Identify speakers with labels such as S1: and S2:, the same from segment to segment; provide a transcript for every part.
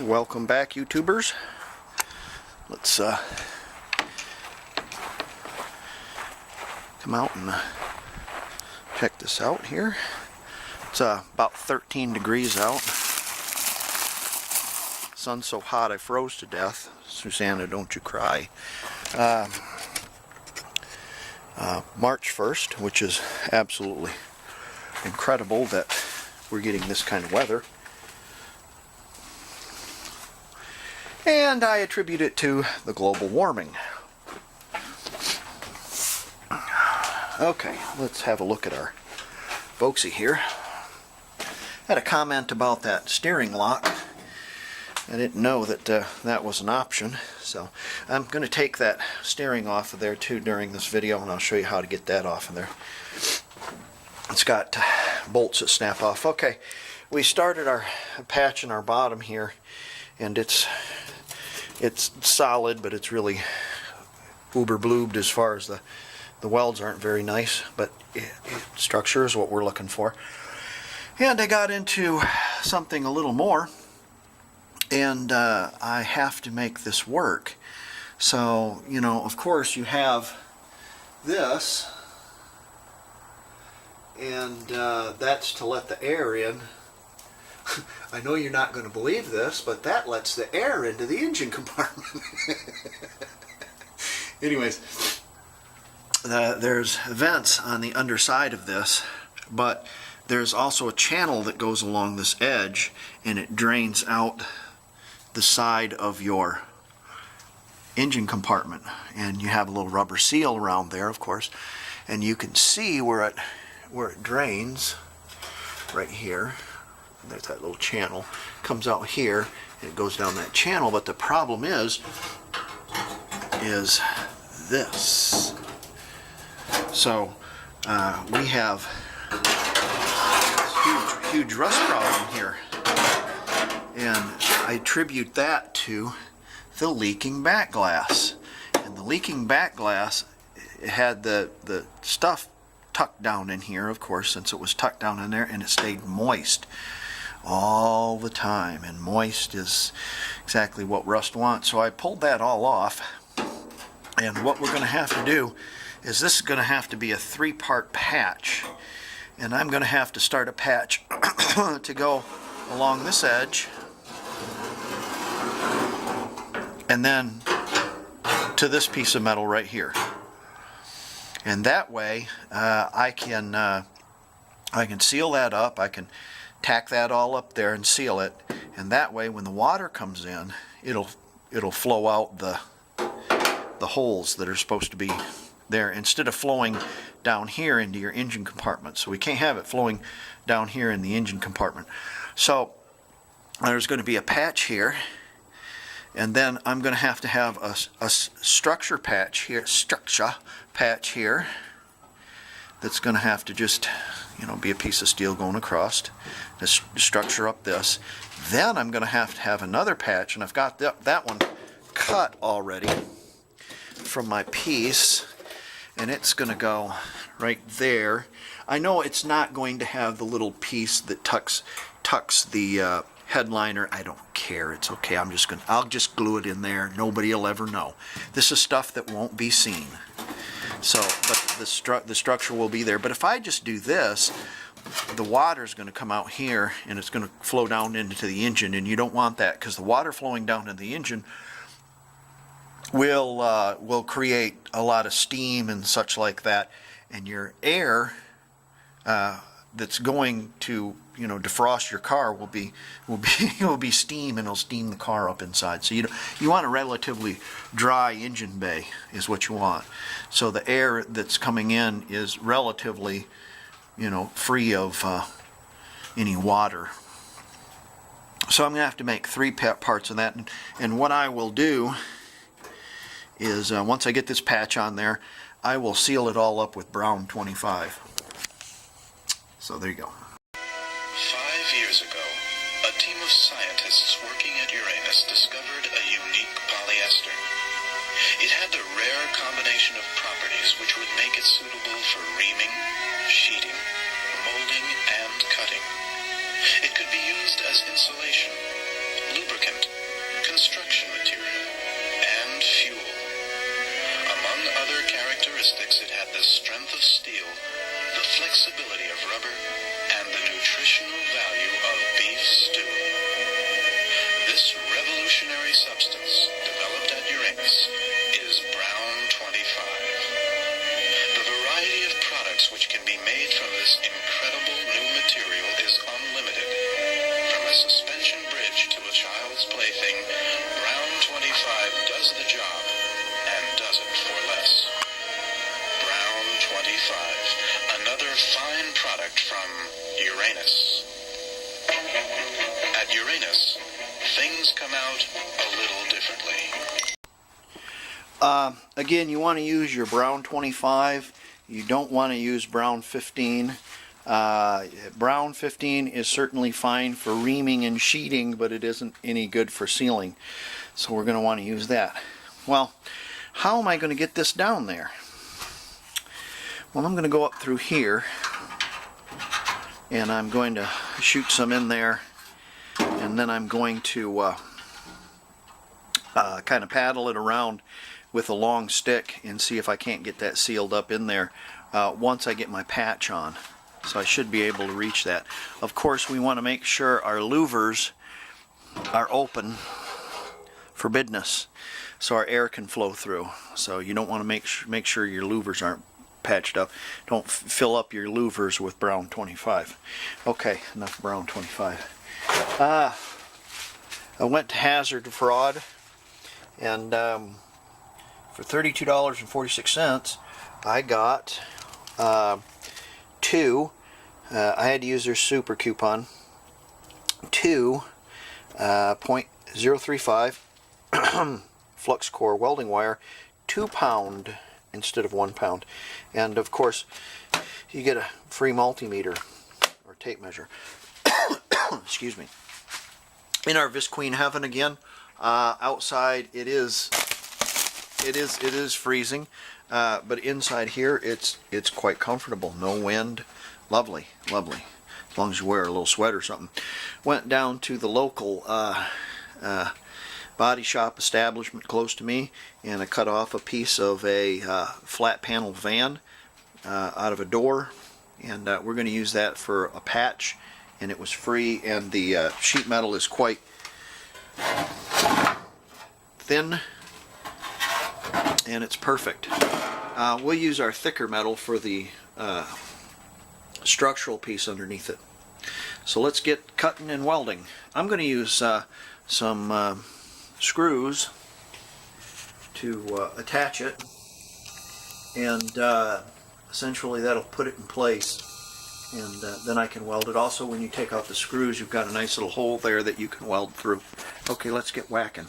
S1: Welcome back, YouTubers. Let's come out and check this out here. It's about 13 degrees out. Sun's so hot I froze to death. Susanna, don't you cry. March 1st, which is absolutely incredible that we're getting this kind of weather. And I attribute it to the global warming. Okay, let's have a look at our folksy here. Had a comment about that steering lock. I didn't know that that was an option, so I'm going to take that steering off of there too during this video, and I'll show you how to get that off of there. It's got bolts that snap off. Okay, we started our patch in our bottom here, and it's solid, but it's really uber bloobed as far as the welds aren't very nice, but structure is what we're looking for. And I got into something a little more, and I have to make this work. So, you know, of course you have this, and that's to let the air in. I know you're not going to believe this, but that lets the air into the engine compartment. Anyways, there's vents on the underside of this, but there's also a channel that goes along this edge, and it drains out the side of your engine compartment. And you have a little rubber seal around there, of course, and you can see where it drains right here. There's that little channel, comes out here and it goes down that channel. But the problem is this. So we have this huge rust problem here, and I attribute that to the leaking back glass. And the leaking back glass, it had the stuff tucked down in here, of course, since it was tucked down in there, and it stayed moist all the time, and moist is exactly what rust wants. So I pulled that all off, and what we're going to have to do is this is going to have to be a 3-part patch, and I'm going to have to start a patch to go along this edge, and then to this piece of metal right here. And that way I can seal that up. I can tack that all up there and seal it, and that way when the water comes in, it'll flow out the holes that are supposed to be there, instead of flowing down here into your engine compartment. So we can't have it flowing down here in the engine compartment. So there's going to be a patch here, and then I'm going to have a structure patch here, that's going to have to just, you know, be a piece of steel going across to structure up this. Then I'm going to have another patch, and I've got that one cut already from my piece, and it's going to go right there. I know it's not going to have the little piece that tucks the headliner. I don't care. It's okay. I'll just glue it in there. Nobody will ever know. This is stuff that won't be seen. So, but the structure will be there. But if I just do this, the water is going to come out here, and it's going to flow down into the engine, and you don't want that, because the water flowing down into the engine will create a lot of steam and such like that, and your air that's going to, you know, defrost your car will be steam, and it'll steam the car up inside. So you want a relatively dry engine bay is what you want. So the air that's coming in is relatively, you know, free of any water. So I'm going to have to make 3 parts of that, and what I will do is once I get this patch on there, I will seal it all up with brown 25. So there you go.
S2: 5 years ago, a team of scientists working at Uranus discovered a unique polyester. It had the rare combination of properties which would make it suitable for reaming, sheeting, molding, and cutting. It could be used as insulation, lubricant, Uranus. At Uranus, things come out a little differently.
S1: Again, you want to use your brown 25. You don't want to use brown 15. Brown 15 is certainly fine for reaming and sheeting, but it isn't any good for sealing. So we're going to want to use that. Well, how am I going to get this down there? Well, I'm going to go up through here, and I'm going to shoot some in there, and then I'm going to kind of paddle it around with a long stick and see if I can't get that sealed up in there once I get my patch on. So I should be able to reach that. Of course, we want to make sure our louvers are open for business so our air can flow through. So you don't want to make sure your louvers aren't patched up. Don't fill up your louvers with brown 25. Okay, enough brown 25. I went to Hazard Fraud, and for $32.46 I got two, I had to use their super coupon, 2.035 flux core welding wire, 2 pound instead of 1 pound, and of course you get a free multimeter or tape measure. Excuse me. In our Visqueen heaven again, outside it is freezing, but inside here it's quite comfortable. No wind, lovely. As long as you wear a little sweater or something. Went down to the local body shop establishment close to me, and I cut off a piece of a flat panel van out of a door, and we're going to use that for a patch, and it was free, and the sheet metal is quite thin, and it's perfect. We'll use our thicker metal for the structural piece underneath it. So let's get cutting and welding. I'm going to use some screws to attach it, and essentially that'll put it in place, and then I can weld it. Also, when you take out the screws, you've got a nice little hole there that you can weld through. Okay, let's get whacking.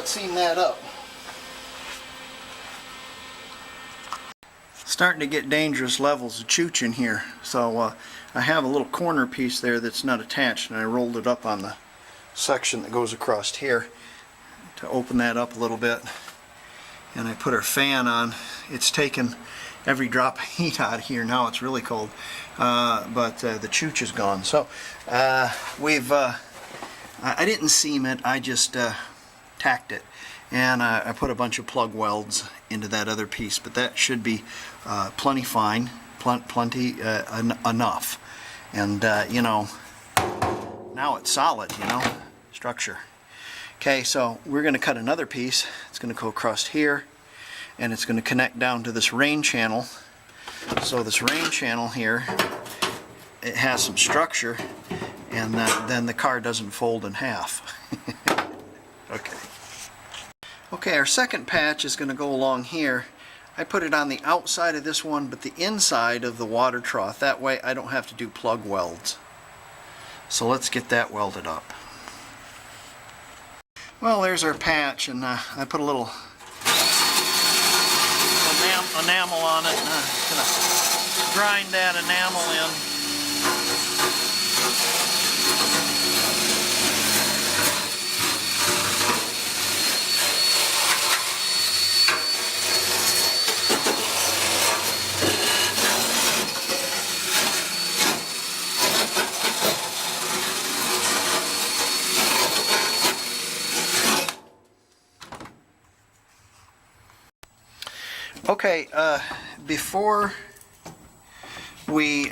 S1: let's seam that up. Starting to get dangerous levels of chooch in here, so I have a little corner piece there that's not attached, and I rolled it up on the section that goes across here to open that up a little bit. And I put our fan on. It's taken every drop of heat out of here. Now it's really cold, but the chooch is gone. So I didn't seam it, I just tacked it, and I put a bunch of plug welds into that other piece, but that should be plenty fine, plenty enough. And you know, now it's solid, you know, structure. Okay, so we're going to cut another piece. It's going to go across here, and it's going to connect down to this rain channel. So this rain channel here, it has some structure, and then the car doesn't fold in half. Okay. Okay, our second patch is going to go along here. I put it on the outside of this one, but the inside of the water trough. That way I don't have to do plug welds. So let's get that welded up. Well, there's our patch, and I put a little enamel on it, and I'm going to grind that enamel in. Okay, before we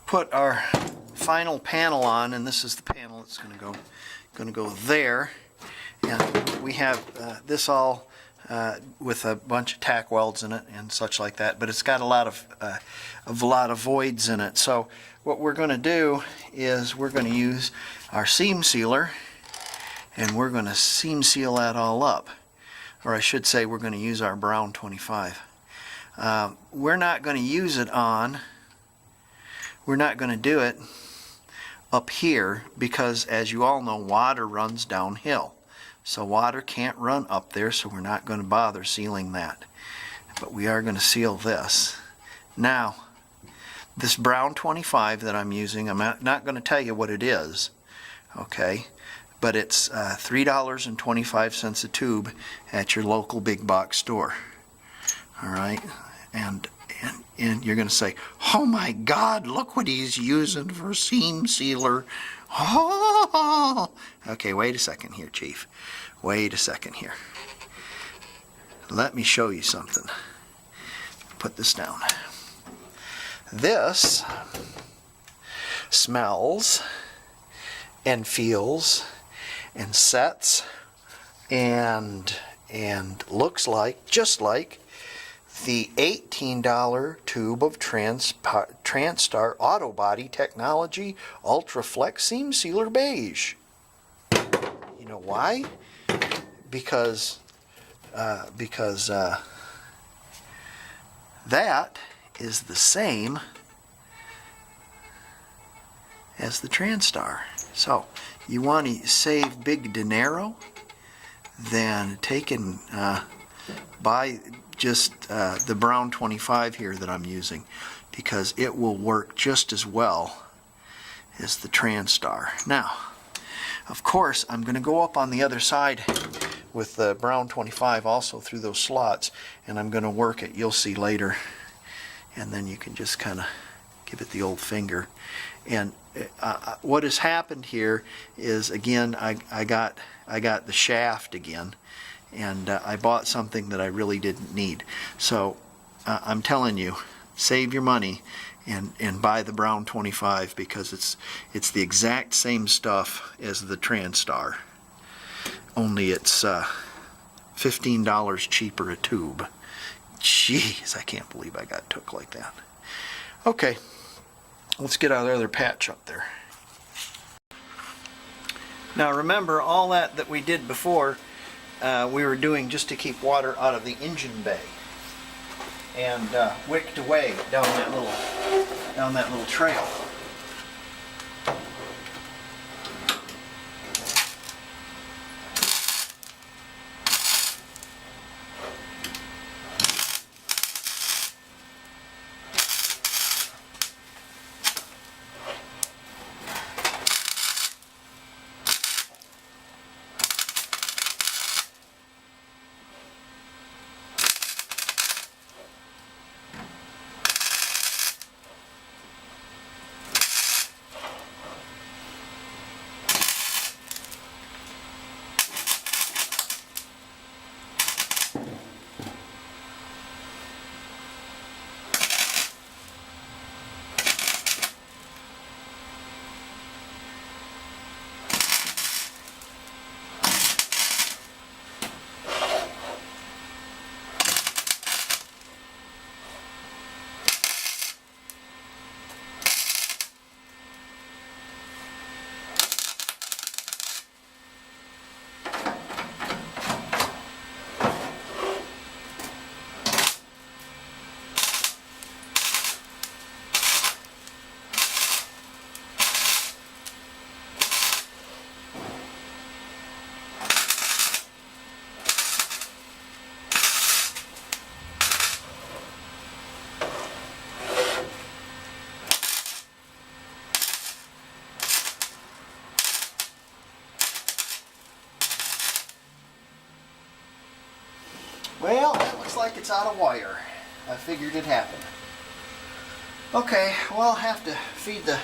S1: put our final panel on, and this is the panel that's going to go there, and we have this all with a bunch of tack welds in it and such like that, but it's got a lot of voids in it. So what we're going to do is we're going to use our seam sealer, and we're going to seam seal that all up. Or I should say, we're going to use our brown 25. We're not going to use it on, we're not going to do it up here, because as you all know, water runs downhill. So water can't run up there, so we're not going to bother sealing that. But we are going to seal this. Now, this brown 25 that I'm using, I'm not going to tell you what it is, okay? But it's $3.25 a tube at your local big box store. All right, and you're going to say, "Oh my God, look what he's using for seam sealer." Oh, okay. Wait a second here, Chief. Wait a second here. Let me show you something. Put this down. This smells and feels and sets and looks like just like the $18 tube of Transtar Auto Body Technology Ultra Flex Seam Sealer Beige. You know why? Because that is the same as the Transtar. So you want to save big dinero, then take and buy just the brown 25 here that I'm using, because it will work just as well as the Transtar. Now, of course, I'm going to go up on the other side with the brown 25 also through those slots, and I'm going to work it. You'll see later, and then you can just kind of give it the old finger. And what has happened here is, again, I got the shaft again, and I bought something that I really didn't need. So I'm telling you, save your money and buy the brown 25, because it's the exact same stuff as the Transtar, only it's $15 cheaper a tube. Jeez, I can't believe I got took like that. Okay. Let's get our other patch up there. Now remember, all that we did before, we were doing just to keep water out of the engine bay, and wicked away down that little trail. Well, it looks like it's out of wire. I figured it happened. Okay, well, I'll have to feed the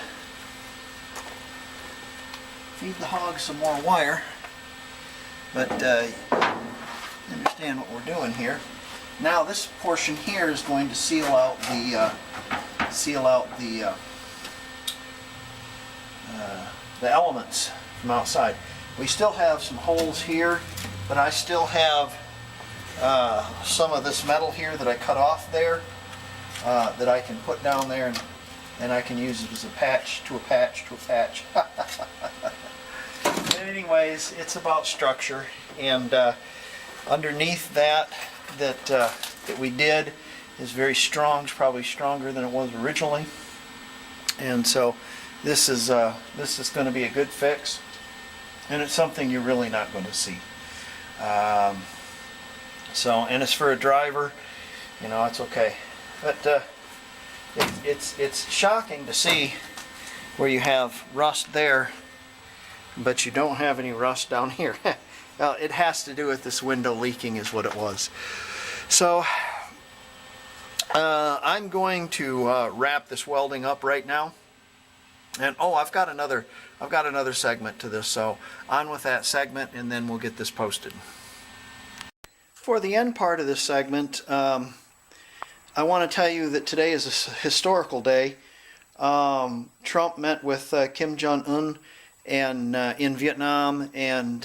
S1: hog some more wire. But understand what we're doing here. Now this portion here is going to seal out the elements from outside. We still have some holes here, but I still have some of this metal here that I cut off there that I can put down there, and I can use it as a patch to a patch to a patch. But anyways, it's about structure, and underneath that we did is very strong. It's probably stronger than it was originally, and so this is going to be a good fix, and it's something you're really not going to see. So, and it's for a driver, you know, it's okay. But it's shocking to see where you have rust there, but you don't have any rust down here. Well, it has to do with this window leaking is what it was. So I'm going to wrap this welding up right now. And oh, I've got another segment to this, so on with that segment, and then we'll get this posted. For the end part of this segment, I want to tell you that today is a historical day. Trump met with Kim Jong-un and in Vietnam and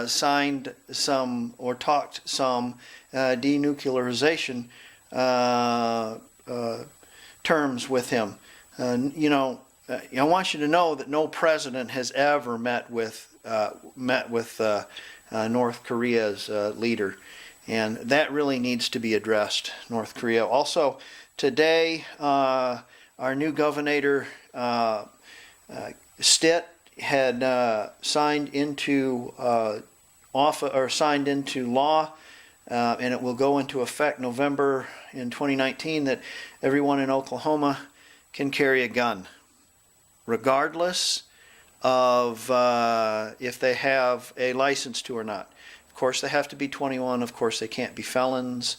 S1: signed some or talked some denuclearization terms with him. You know, I want you to know that no president has ever met with North Korea's leader, and that really needs to be addressed. North Korea. Also, today our new governor Stitt had signed into signed into law, and it will go into effect November in 2019, that everyone in Oklahoma can carry a gun, regardless of if they have a license to or not. Of course, they have to be 21. Of course, they can't be felons.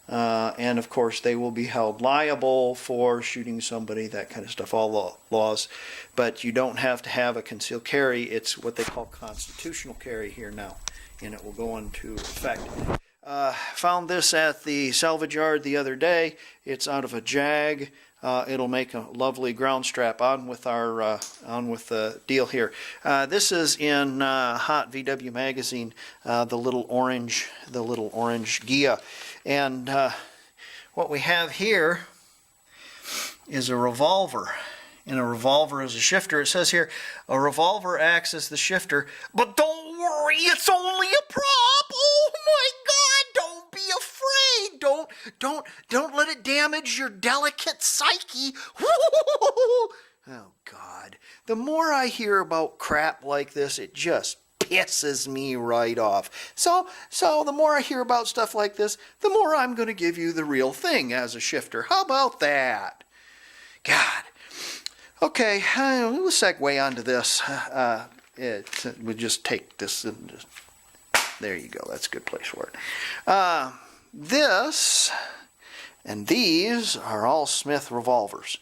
S1: And of course, they will be held liable for shooting somebody, that kind of stuff, all the laws. But you don't have to have a concealed carry. It's what they call constitutional carry here now, and it will go into effect. Found this at the salvage yard the other day. It's out of a Jag. It'll make a lovely ground strap. On with the deal here. This is in Hot VW magazine. The little orange Gia, and what we have here is a revolver. And a revolver is a shifter. It says here, a revolver acts as the shifter, but don't worry, it's only a prop. Oh my God, don't be afraid. Don't let it damage your delicate psyche. Oh God, the more I hear about crap like this, it just pisses me right off. So the more I hear about stuff like this, the more I'm going to give you the real thing as a shifter. How about that? God. Okay, we'll segue onto this. We'll just take this and just, there you go. That's a good place for it. This and these are all Smith revolvers.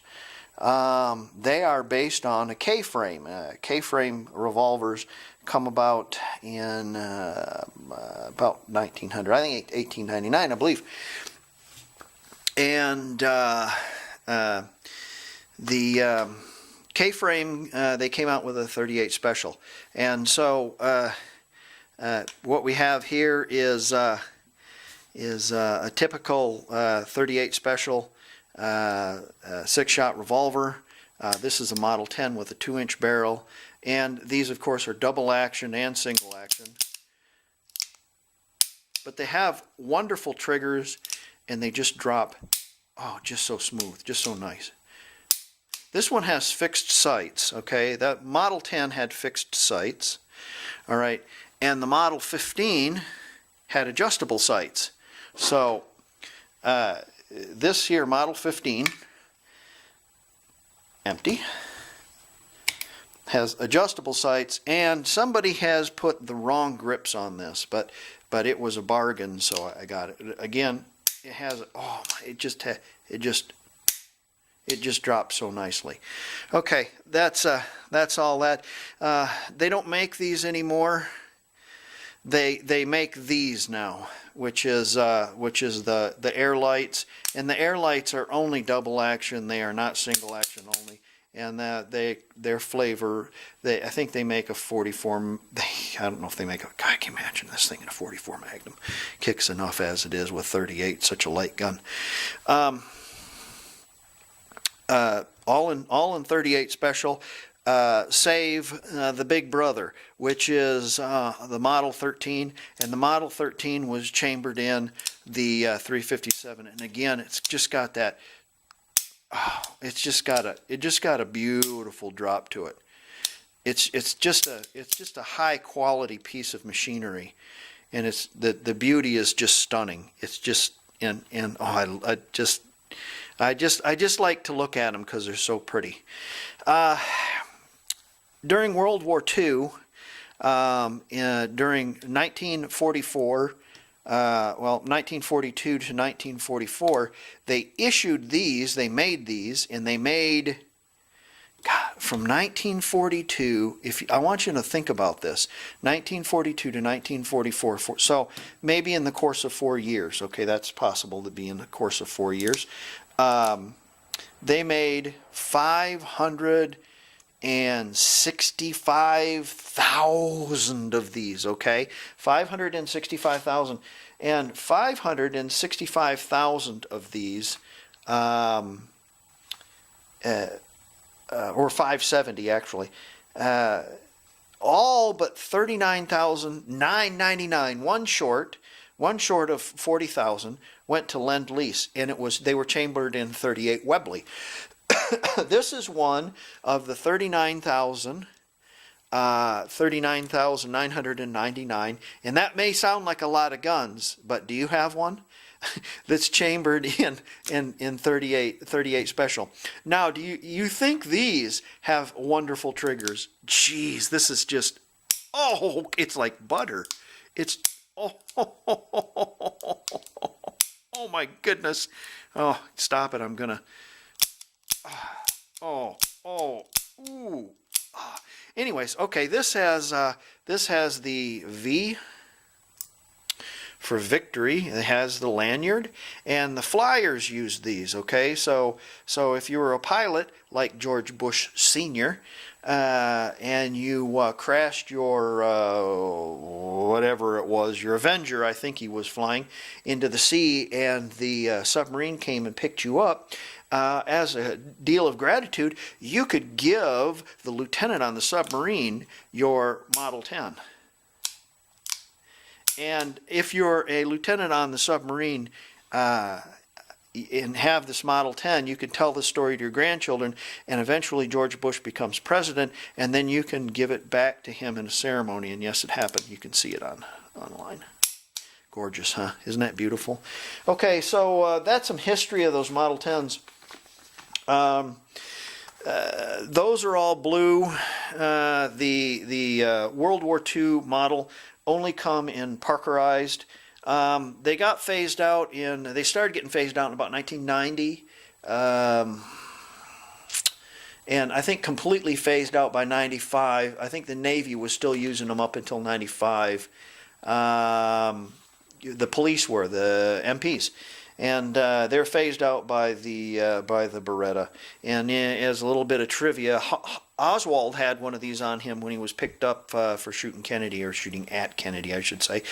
S1: They are based on a K-frame. K-frame revolvers come about in about 1900. I think 1899, I believe. And the K-frame, they came out with a 38 special, and so what we have here is a typical 38 special 6-shot revolver. This is a Model 10 with a 2-inch barrel, and these, of course, are double action and single action. But they have wonderful triggers, and they just drop, oh, just so smooth, just so nice. This one has fixed sights, okay? That Model 10 had fixed sights, all right? And the Model 15 had adjustable sights. So this here, Model 15, empty. has adjustable sights, and somebody has put the wrong grips on this, but it was a bargain, so I got it. Again, it has, oh, it just drops so nicely. Okay, that's all that. They don't make these anymore. They make these now, which is the air lights, and the air lights are only double action. They are not single action only, and their flavor. I think they make a 44. I don't know if they make a. God, I can imagine this thing in a 44 Magnum. Kicks enough as it is with 38, such a light gun. All in 38 special. Save the Big Brother, which is the Model 13, and the Model 13 was chambered in the 357, and again, it's just got that. Oh, it just got a beautiful drop to it. It's just a high quality piece of machinery, and it's the beauty is just stunning. It's just I just like to look at them because they're so pretty. During World War II, during 1944, 1942 to 1944, they issued these, they made these, and they made, God, from 1942, I want you to think about this, 1942 to 1944, so maybe in the course of 4 years, okay, that's possible to be in the course of 4 years, they made 565,000 of these, okay? 565,000. And 565,000 of these, or 570 actually, all but 39,999, one short of 40,000, went to Lend-Lease, and they were chambered in 38 Webley. This is one of the 39,999, and that may sound like a lot of guns, but do you have one that's chambered in 38 special? Now, do you think these have wonderful triggers? Jeez, this is just, oh, it's like butter. It's, oh my goodness. Oh, stop it, I'm gonna. Ooh. Anyways, okay, this has the V for victory. It has the lanyard, and the flyers use these. Okay, so if you were a pilot like George Bush Sr., and you crashed your whatever it was, your Avenger, I think he was flying, into the sea, and the submarine came and picked you up. As a deal of gratitude, you could give the lieutenant on the submarine your Model 10. And if you're a lieutenant on the submarine and have this Model 10, you can tell the story to your grandchildren, and eventually George Bush becomes president, and then you can give it back to him in a ceremony. And yes, it happened. You can see it online. Gorgeous, huh? Isn't that beautiful? Okay, so that's some history of those Model 10s. Those are all blue. The World War II model only come in Parkerized. They got phased out they started getting phased out in about 1990. And I think completely phased out by 95. I think the Navy was still using them up until 95. The police were, the MPs. And they're phased out by the Beretta. And as a little bit of trivia, Oswald had one of these on him when he was picked up for shooting Kennedy, or shooting at Kennedy, I should say.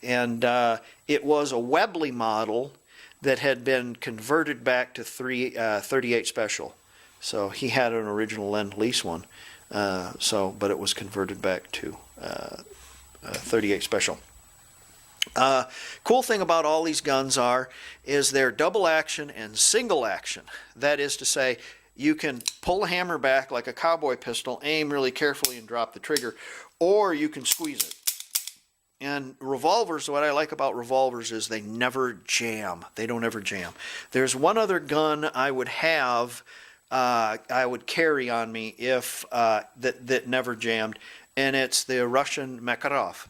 S1: And it was a Webley model that had been converted back to 38 Special. So he had an original Lend-Lease one, but it was converted back to 38 Special. Cool thing about all these guns is they're double action and single action. That is to say, you can pull the hammer back like a cowboy pistol, aim really carefully and drop the trigger, or you can squeeze it. And revolvers, what I like about revolvers is they never jam. They don't ever jam. There's one other gun I would have I would carry on me if that never jammed, and it's the Russian Makarov.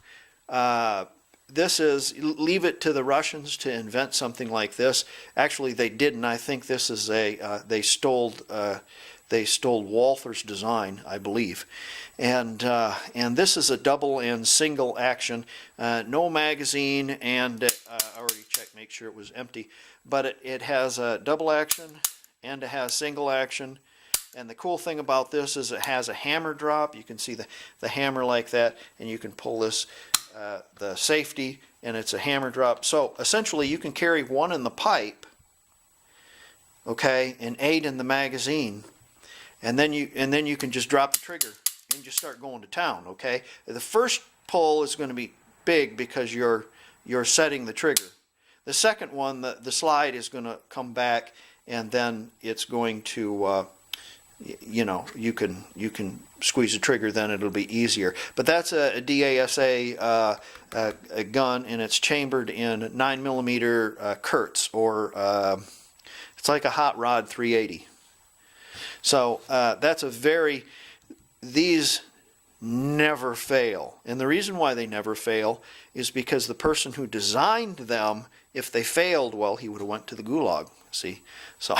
S1: This is, leave it to the Russians to invent something like this. Actually, they didn't. I think this is they stole Walther's design, I believe, and this is a double and single action, no magazine, and I already checked, make sure it was empty, but it has a double action and it has single action. And the cool thing about this is it has a hammer drop. You can see the hammer like that, and you can pull this, the safety, and it's a hammer drop. So essentially you can carry one in the pipe, okay, and 8 in the magazine, and then you can just drop the trigger and just start going to town, okay? The first pull is going to be big because you're setting the trigger. The second one, the slide is going to come back, and then it's going to you know, you can squeeze the trigger, then it'll be easier. But that's a DASA a gun, and it's chambered in 9mm Kurtz, or it's like a hot rod 380. So that's a very, these never fail. And the reason why they never fail is because the person who designed them, if they failed, well, he would have went to the gulag. See, so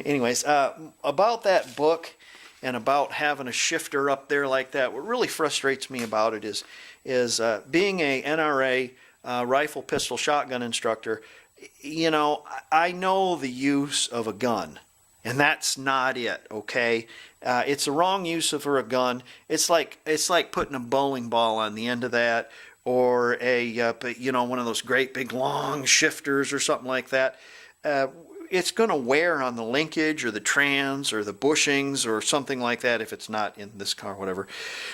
S1: anyways, about that book and about having a shifter up there like that, what really frustrates me about it is being a NRA rifle, pistol, shotgun instructor. You know, I know the use of a gun, and that's not it. Okay, it's the wrong use of a gun. It's like putting a bowling ball on the end of that, or a you know, one of those great big long shifters or something like that. It's going to wear on the linkage or the trans or the bushings or something like that if it's not in this car, whatever.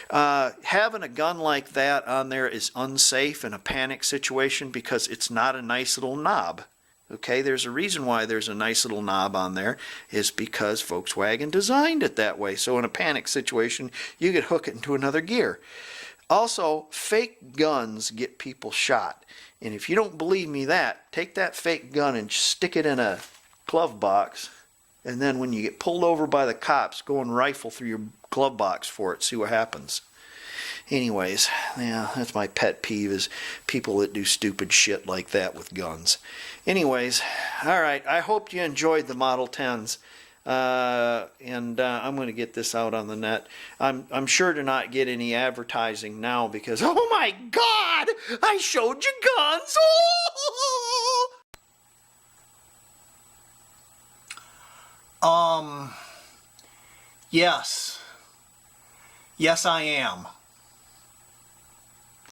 S1: Having a gun like that on there is unsafe in a panic situation because it's not a nice little knob. Okay, there's a reason why there's a nice little knob on there, is because Volkswagen designed it that way. So in a panic situation, you could hook it into another gear. Also, fake guns get people shot. And if you don't believe me take that fake gun and stick it in a glove box, and then when you get pulled over by the cops, go and rifle through your glove box for it, see what happens. Anyways, yeah, that's my pet peeve, is people that do stupid shit like that with guns. Anyways, alright, I hope you enjoyed the Model 10s. I'm going to get this out on the net. I'm sure to not get any advertising now because, oh my God, I showed you guns.
S3: Yes. Yes, I am.